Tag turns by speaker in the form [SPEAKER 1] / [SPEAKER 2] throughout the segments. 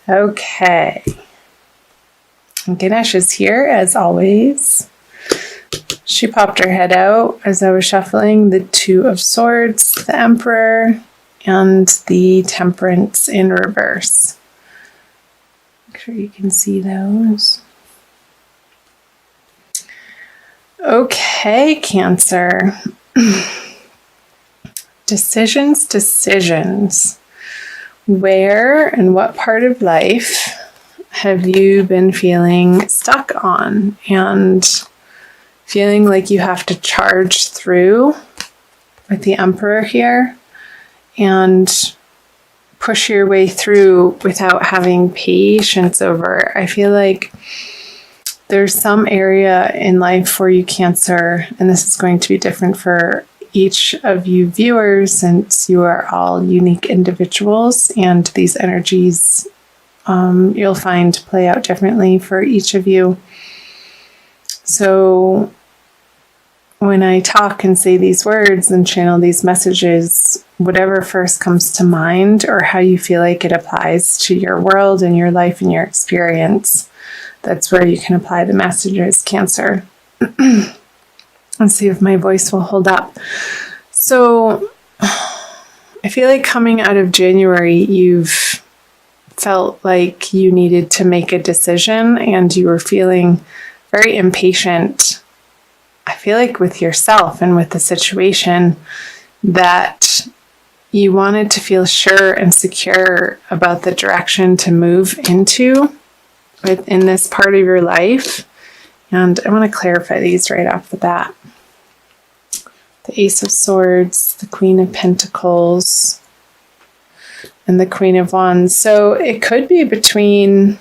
[SPEAKER 1] Okay. Ganesh is here as always. She popped her head out as I was shuffling the Two of Swords, the Emperor, and the Temperance in reverse. Make sure you can see those. Okay, Cancer. Decisions. Where and what part of life have you been feeling stuck on and feeling like you have to charge through with the Emperor here and push your way through without having patience over? I feel like there's some area in life for you, Cancer, and this is going to be different for each of you viewers since you are all unique individuals, and these energies you'll find play out differently for each of you. So when I talk and say these words and channel these messages, whatever first comes to mind or how you feel like it applies to your world and your life and your experience, that's where you can apply the messages, Cancer. Let's see if my voice will hold up. So I feel like coming out of January, you've felt like you needed to make a decision and you were feeling very impatient. I feel like with yourself and with the situation that you wanted to feel sure and secure about the direction to move into within this part of your life. And I want to clarify these right off the bat. The Ace of Swords, the Queen of Pentacles, and the Queen of Wands. So it could be between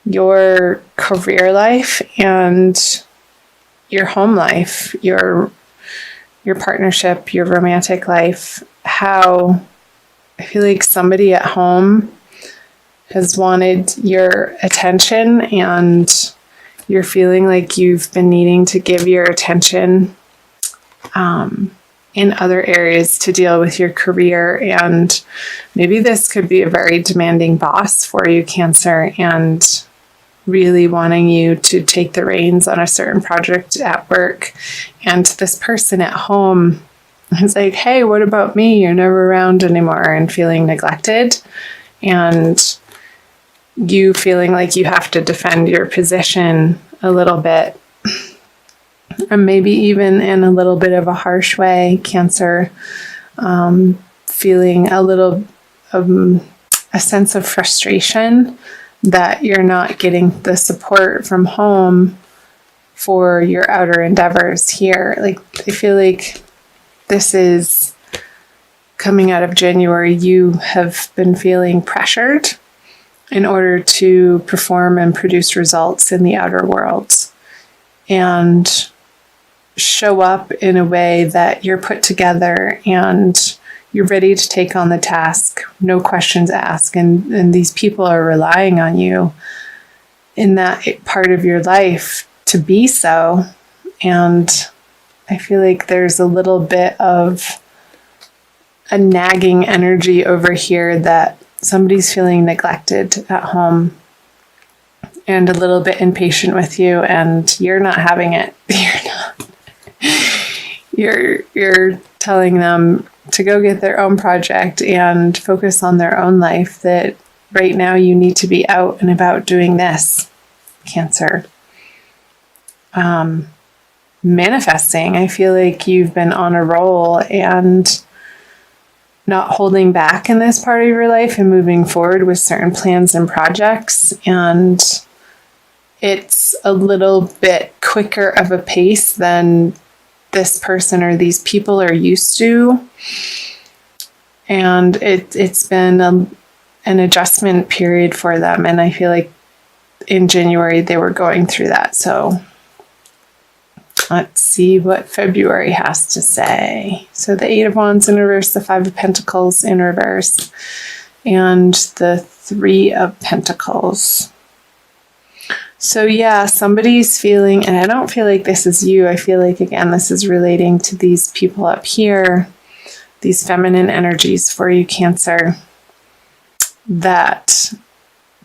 [SPEAKER 1] your career life and your home life, your partnership, your romantic life. How I feel like somebody at home has wanted your attention and you're feeling like you've been needing to give your attention in other areas to deal with your career. And maybe this could be a very demanding boss for you, Cancer, and really wanting you to take the reins on a certain project at work. And this person at home is like, hey, what about me? You're never around anymore, and feeling neglected. And you feeling like you have to defend your position a little bit. And maybe even in a little bit of a harsh way, Cancer, feeling a little a sense of frustration that you're not getting the support from home for your outer endeavors here. Like, I feel like this is coming out of January, you have been feeling pressured in order to perform and produce results in the outer world and show up in a way that you're put together and you're ready to take on the task, no questions asked. And these people are relying on you in that part of your life to be so. And I feel like there's a little bit of a nagging energy over here that somebody's feeling neglected at home and a little bit impatient with you, and you're not having it. You're telling them to go get their own project and focus on their own life, that right now you need to be out and about doing this, Cancer. Manifesting. I feel like you've been on a roll and not holding back in this part of your life and moving forward with certain plans and projects. And it's a little bit quicker of a pace than this person or these people are used to. And it's been an adjustment period for them. And I feel like in January they were going through that. So let's see what February has to say. So the Eight of Wands in reverse, the Five of Pentacles in reverse, and the Three of Pentacles. So yeah, somebody's feeling, and I don't feel like this is you. I feel like, again, this is relating to these people up here, these feminine energies for you, Cancer. that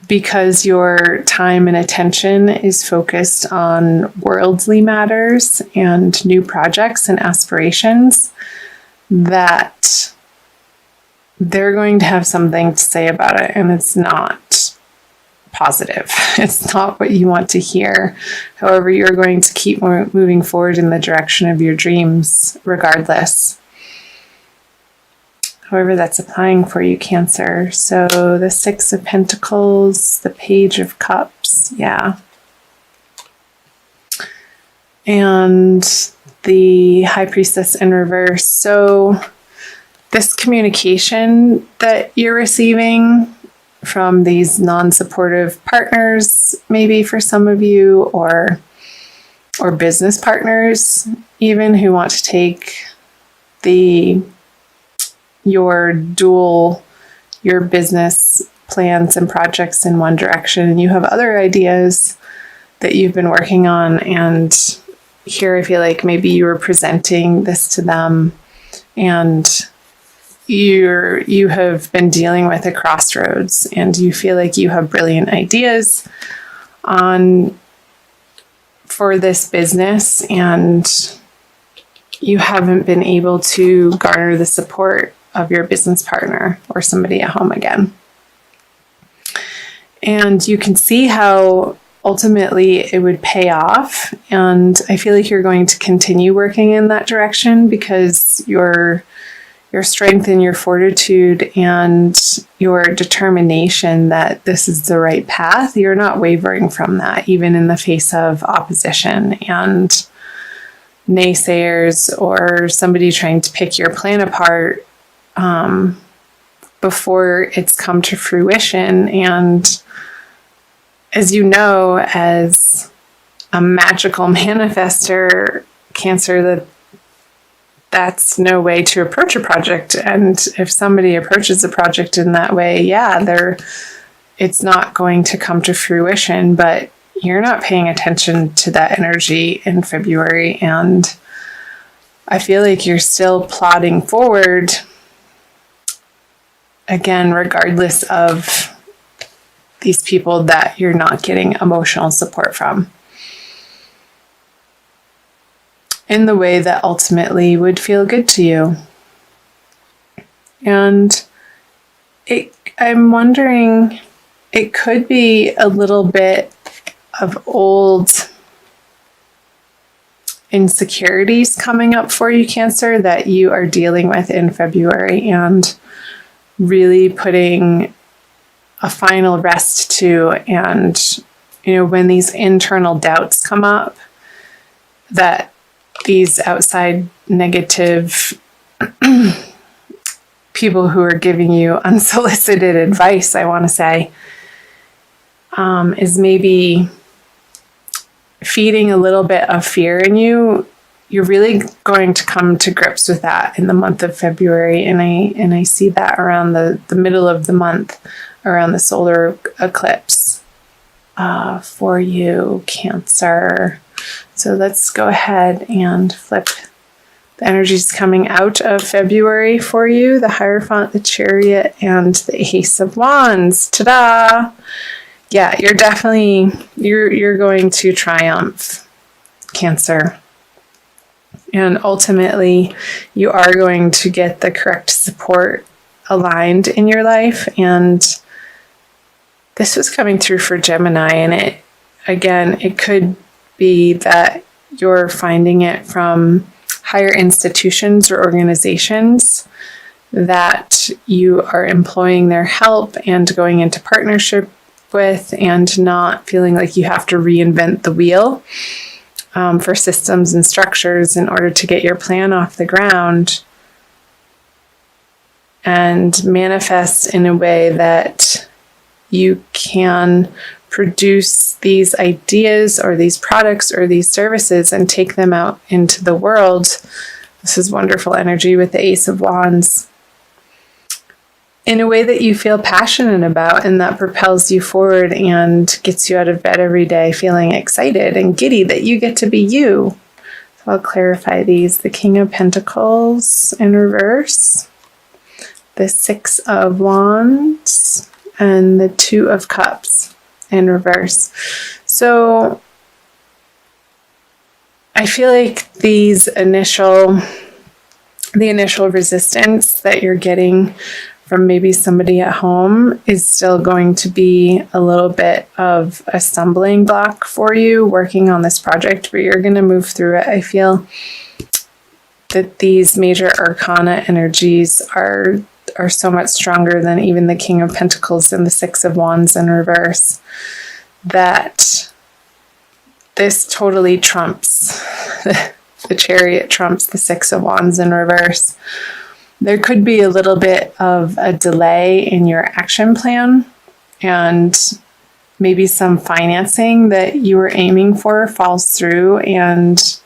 [SPEAKER 1] because your time and attention is focused on worldly matters and new projects and aspirations, that they're going to have something to say about it, and it's not positive. It's not what you want to hear. However, you're going to keep moving forward in the direction of your dreams regardless. However, that's applying for you, Cancer. So the Six of Pentacles, the Page of Cups, yeah. And the High Priestess in reverse. So this communication that you're receiving from these non-supportive partners, maybe for some of you, or business partners even, who want to take your business plans and projects in one direction, and you have other ideas that you've been working on, and here I feel like maybe you were presenting this to them, and you have been dealing with a crossroads, and you feel like you have brilliant ideas for this business, and you haven't been able to garner the support of your business partner or somebody at home again. And you can see how ultimately it would pay off. And I feel like you're going to continue working in that direction because your strength and your fortitude and your determination that this is the right path, you're not wavering from that, even in the face of opposition and naysayers or somebody trying to pick your plan apart before it's come to fruition. And as you know, as a magical manifester, Cancer, that's no way to approach a project. And if somebody approaches a project in that way, yeah, it's not going to come to fruition, but you're not paying attention to that energy in February. And I feel like you're still plodding forward, again, regardless of these people that you're not getting emotional support from, in the way that ultimately would feel good to you. And I'm wondering, it could be a little bit of old insecurities coming up for you, Cancer, that you are dealing with in February, and really putting a final rest to. And, when these internal doubts come up, that these outside negative people who are giving you unsolicited advice, I want to say, is maybe feeding a little bit of fear in you. You're really going to come to grips with that in the month of February, and I see that around the middle of the month, around the solar eclipse for you, Cancer. So let's go ahead and flip the energies coming out of February for you: the Hierophant, the Chariot, and the Ace of Wands. Ta-da! Yeah, you're definitely, you're going to triumph, Cancer. And ultimately, you are going to get the correct support aligned in your life. And this was coming through for Gemini. And it could be that you're finding it from higher institutions or organizations that you are employing their help and going into partnership with, and not feeling like you have to reinvent the wheel for systems and structures in order to get your plan off the ground and manifest in a way that you can produce these ideas or these products or these services and take them out into the world. This is wonderful energy with the Ace of Wands, in a way that you feel passionate about and that propels you forward and gets you out of bed every day feeling excited and giddy that you get to be you. So I'll clarify these: the King of Pentacles in reverse, the Six of Wands, and the Two of Cups in reverse. So I feel like the initial resistance that you're getting from maybe somebody at home is still going to be a little bit of a stumbling block for you working on this project, but you're going to move through it. I feel that these major arcana energies are so much stronger than even the King of Pentacles and the Six of Wands in reverse, that this totally trumps the Chariot, trumps the Six of Wands in reverse. There could be a little bit of a delay in your action plan, and maybe some financing that you were aiming for falls through, and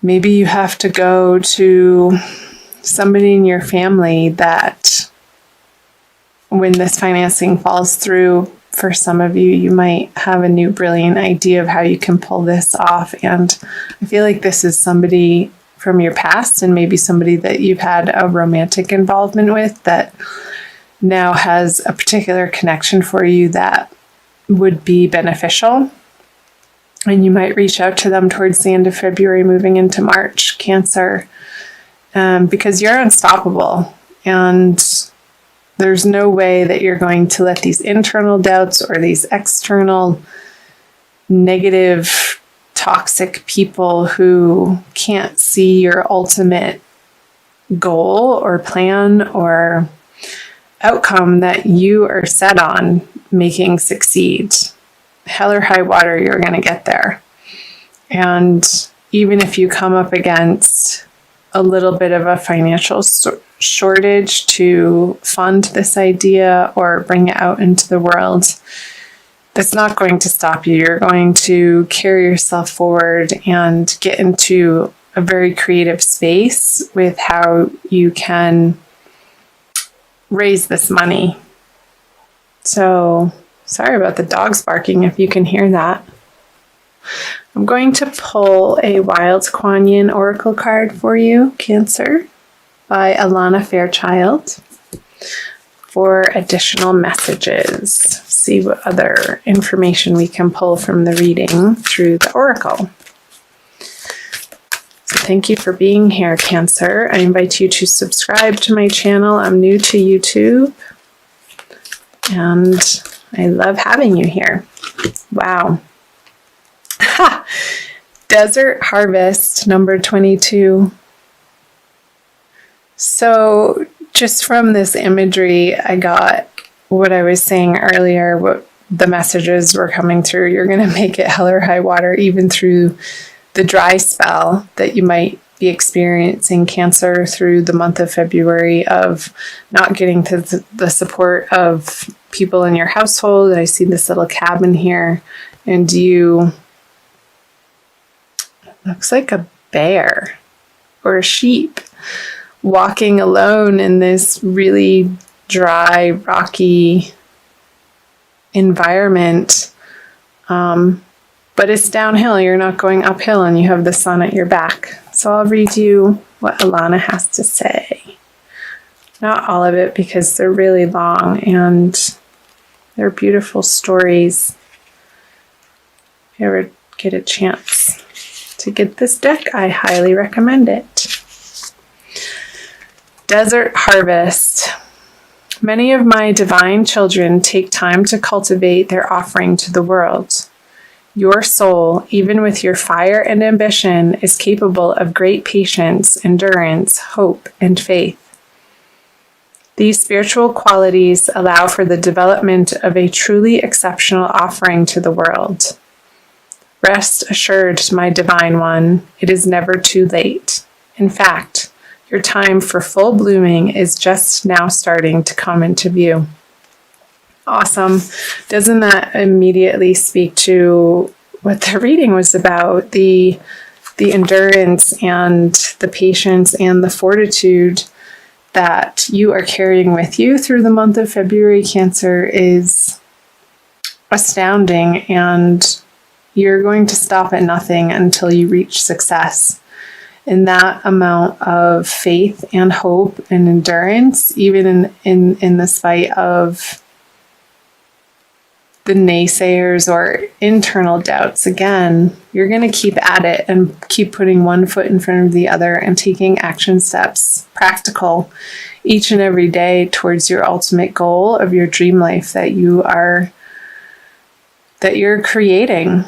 [SPEAKER 1] maybe you have to go to somebody in your family that, when this financing falls through, for some of you, you might have a new brilliant idea of how you can pull this off. And I feel like this is somebody from your past, and maybe somebody that you've had a romantic involvement with that now has a particular connection for you that would be beneficial. And you might reach out to them towards the end of February, moving into March, Cancer, because you're unstoppable. And there's no way that you're going to let these internal doubts or these external negative, toxic people who can't see your ultimate goal or plan or outcome that you are set on making succeed. Hell or high water, you're going to get there. And even if you come up against a little bit of a financial shortage to fund this idea or bring it out into the world, that's not going to stop you. You're going to carry yourself forward and get into a very creative space with how you can raise this money. So, sorry about the dogs barking if you can hear that. I'm going to pull a Wild Kuan Yin Oracle card for you, Cancer, by Alana Fairchild, for additional messages. See what other information we can pull from the reading through the Oracle. So thank you for being here, Cancer. I invite you to subscribe to my channel. I'm new to YouTube, and I love having you here. Wow. Ha! Desert Harvest, number 22. So just from this imagery, I got what I was saying earlier, what the messages were coming through. You're going to make it hell or high water, even through the dry spell that you might be experiencing, Cancer, through the month of February, of not getting to the support of people in your household. I see this little cabin here, and you, looks like a bear or a sheep, walking alone in this really dry, rocky environment. But it's downhill. You're not going uphill, and you have the sun at your back. So I'll read you what Alana has to say. Not all of it, because they're really long and they're beautiful stories. If you ever get a chance to get this deck, I highly recommend it. Desert Harvest. Many of my divine children take time to cultivate their offering to the world. Your soul, even with your fire and ambition, is capable of great patience, endurance, hope, and faith. These spiritual qualities allow for the development of a truly exceptional offering to the world. Rest assured, my divine one, it is never too late. In fact, your time for full blooming is just now starting to come into view. Awesome. Doesn't that immediately speak to what the reading was about? The endurance and the patience and the fortitude that you are carrying with you through the month of February, Cancer, is astounding, and you're going to stop at nothing until you reach success. And that amount of faith and hope and endurance, even in the spite of the naysayers or internal doubts, again, you're going to keep at it and keep putting one foot in front of the other and taking action steps, practical, each and every day towards your ultimate goal of your dream life that you're creating,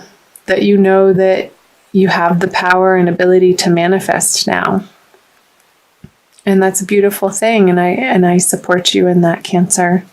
[SPEAKER 1] that you know that you have the power and ability to manifest now. And that's a beautiful thing, and I support you in that, Cancer.